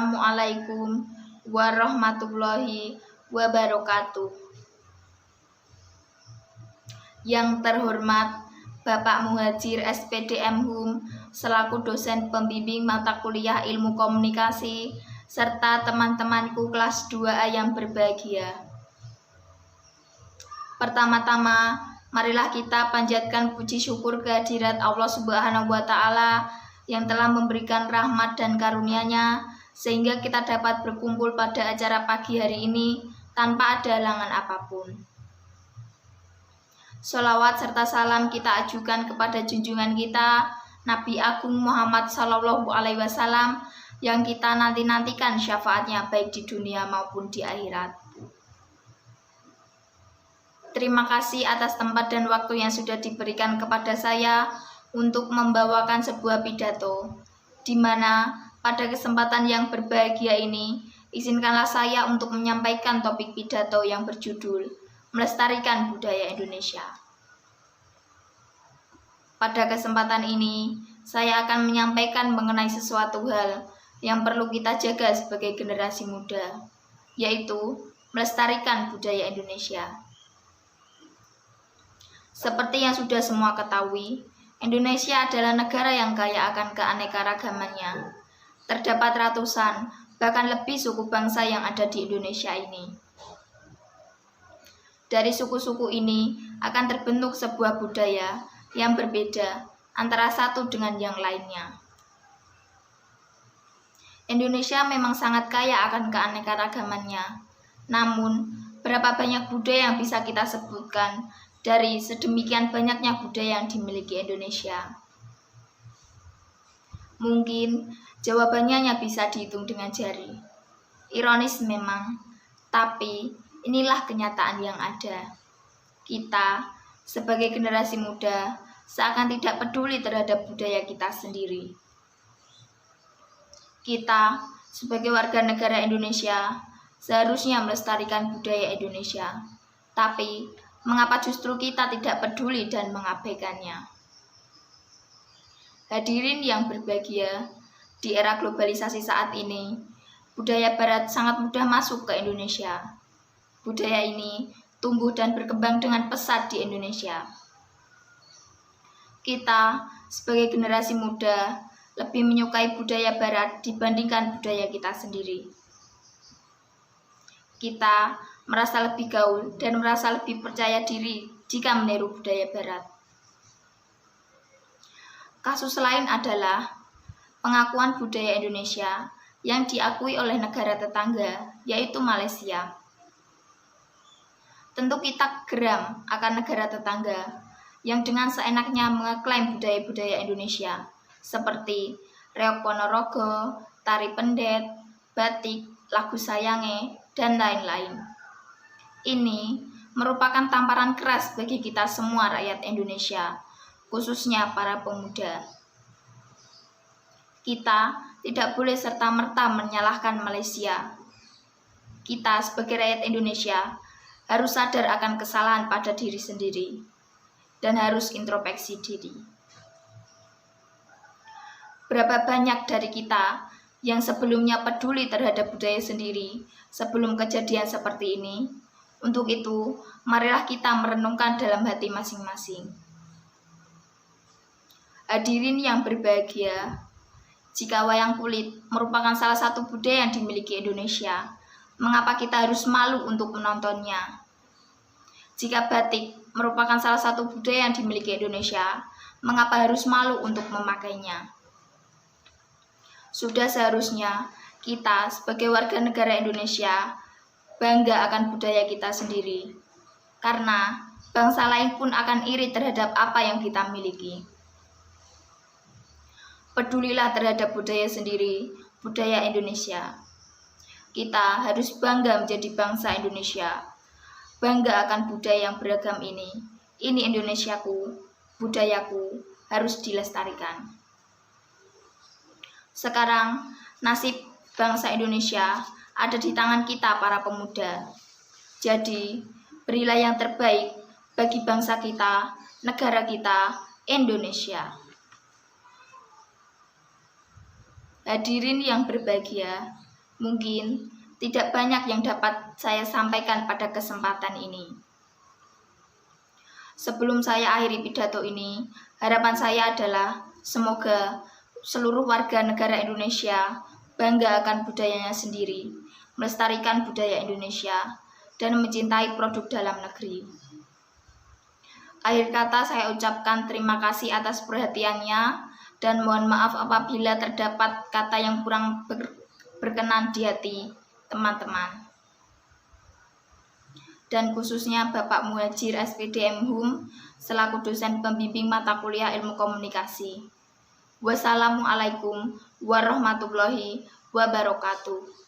Assalamualaikum warahmatullahi wabarakatuh. Yang terhormat Bapak Muhajir SPDM Hum selaku dosen pembimbing mata kuliah Ilmu Komunikasi serta teman-temanku kelas 2A yang berbahagia. Pertama-tama, marilah kita panjatkan puji syukur kehadirat Allah Subhanahu wa Ta'ala yang telah memberikan rahmat dan karunia-Nya sehingga kita dapat berkumpul pada acara pagi hari ini tanpa ada halangan apapun. Sholawat serta salam kita ajukan kepada junjungan kita Nabi Agung Muhammad Sallallahu Alaihi Wasallam yang kita nanti-nantikan syafaatnya baik di dunia maupun di akhirat. Terima kasih atas tempat dan waktu yang sudah diberikan kepada saya untuk membawakan sebuah pidato, di mana pada kesempatan yang berbahagia ini, izinkanlah saya untuk menyampaikan topik pidato yang berjudul Melestarikan Budaya Indonesia. Pada kesempatan ini, saya akan menyampaikan mengenai sesuatu hal yang perlu kita jaga sebagai generasi muda, yaitu melestarikan budaya Indonesia. Seperti yang sudah semua ketahui, Indonesia adalah negara yang kaya akan keanekaragamannya. Terdapat ratusan, bahkan lebih suku bangsa yang ada di Indonesia ini. Dari suku-suku ini akan terbentuk sebuah budaya yang berbeda antara satu dengan yang lainnya. Indonesia memang sangat kaya akan keanekaragamannya. Namun, berapa banyak budaya yang bisa kita sebutkan dari sedemikian banyaknya budaya yang dimiliki Indonesia? Mungkin jawabannya hanya bisa dihitung dengan jari. Ironis memang, tapi inilah kenyataan yang ada. Kita, sebagai generasi muda, seakan tidak peduli terhadap budaya kita sendiri. Kita, sebagai warga negara Indonesia, seharusnya melestarikan budaya Indonesia. Tapi, mengapa justru kita tidak peduli dan mengabaikannya? Hadirin yang berbahagia, di era globalisasi saat ini, budaya Barat sangat mudah masuk ke Indonesia. Budaya ini tumbuh dan berkembang dengan pesat di Indonesia. Kita, sebagai generasi muda, lebih menyukai budaya Barat dibandingkan budaya kita sendiri. Kita merasa lebih gaul dan merasa lebih percaya diri jika meniru budaya Barat. Kasus lain adalah pengakuan budaya Indonesia yang diakui oleh negara tetangga, yaitu Malaysia. Tentu kita geram akan negara tetangga yang dengan seenaknya mengeklaim budaya-budaya Indonesia seperti reok Ponorogo, tari pendet, batik, lagu sayange, dan lain-lain. Ini merupakan tamparan keras bagi kita semua rakyat Indonesia, khususnya para pemuda. Kita tidak boleh serta-merta menyalahkan Malaysia. Kita sebagai rakyat Indonesia harus sadar akan kesalahan pada diri sendiri dan harus introspeksi diri. Berapa banyak dari kita yang sebelumnya peduli terhadap budaya sendiri sebelum kejadian seperti ini? Untuk itu, marilah kita merenungkan dalam hati masing-masing. Hadirin yang berbahagia, jika wayang kulit merupakan salah satu budaya yang dimiliki Indonesia, mengapa kita harus malu untuk menontonnya? Jika batik merupakan salah satu budaya yang dimiliki Indonesia, mengapa harus malu untuk memakainya? Sudah seharusnya kita sebagai warga negara Indonesia bangga akan budaya kita sendiri, karena bangsa lain pun akan iri terhadap apa yang kita miliki. Pedulilah terhadap budaya sendiri, budaya Indonesia. Kita harus bangga menjadi bangsa Indonesia, bangga akan budaya yang beragam ini. Ini Indonesiaku, budayaku, harus dilestarikan. Sekarang, nasib bangsa Indonesia ada di tangan kita para pemuda. Jadi, berilah yang terbaik bagi bangsa kita, negara kita, Indonesia. Hadirin yang berbahagia, Mungkin tidak banyak yang dapat saya sampaikan pada kesempatan ini. Sebelum saya akhiri pidato ini, harapan saya adalah semoga seluruh warga negara Indonesia bangga akan budayanya sendiri, melestarikan budaya Indonesia, dan mencintai produk dalam negeri. Akhir kata saya ucapkan terima kasih atas perhatiannya dan mohon maaf apabila terdapat kata yang kurang berkenan di hati teman-teman. Dan khususnya Bapak Muhajir SPD M.Hum selaku dosen pembimbing mata kuliah Ilmu Komunikasi. Wassalamualaikum warahmatullahi wabarakatuh.